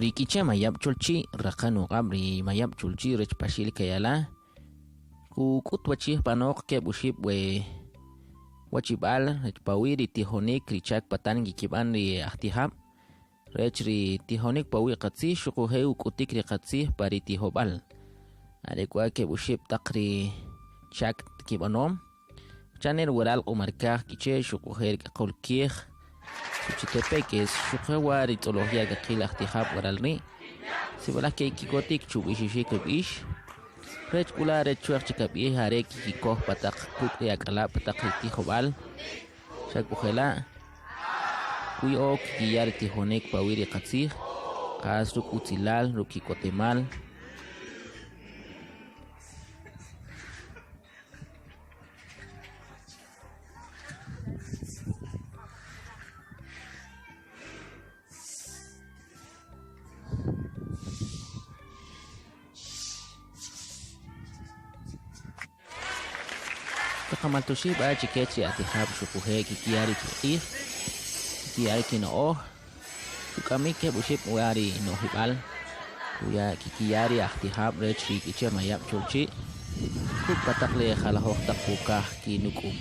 Rikicha mayab chulchi rakanu qabri mayab chulchi rech pashil kayala ku kutwachi panok ke buship we wachibal rech pawiri tihonik richak patan gikiban ri ahtihab rech ri tihonik pawi qatsi shukuhe ukutik ri qatsi pari tihobal adekwa ke buship takri chak kibanom chaner waral umarkah kiche shukuhe qolkih Chitepeques, Shukawa, Ritologia, Gakila, Tihab, Waralri, Sibalake, Kikotik, Chubishi, Kabish, Red Kula, Red Chuachikabi, Harek, Kiko, Patak, Kukria, Kala, Patak, Tihobal, Shakujela, Kuyo, Kiyar, Tihonek, Pawiri, Katsir, Kasruk, Utilal, Rukikotemal, Kamaltushi ba chikechi atihab shukuhe kikiari kikir kikiari kinoo kukamike buship wari no hibal kuya kikiari atihab rechi kiche mayap chulchi kupatakle khalahok takuka kinuku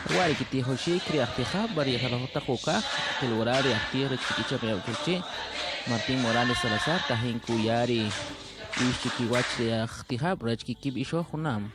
Wari kiti hoshi kri ahtihab bari khalahota kuka kilurari ahtir chikicha mayap chulchi Martín Morales Salazar tahin kuyari ish chikiwach de ahtihab rach kikib isho hunam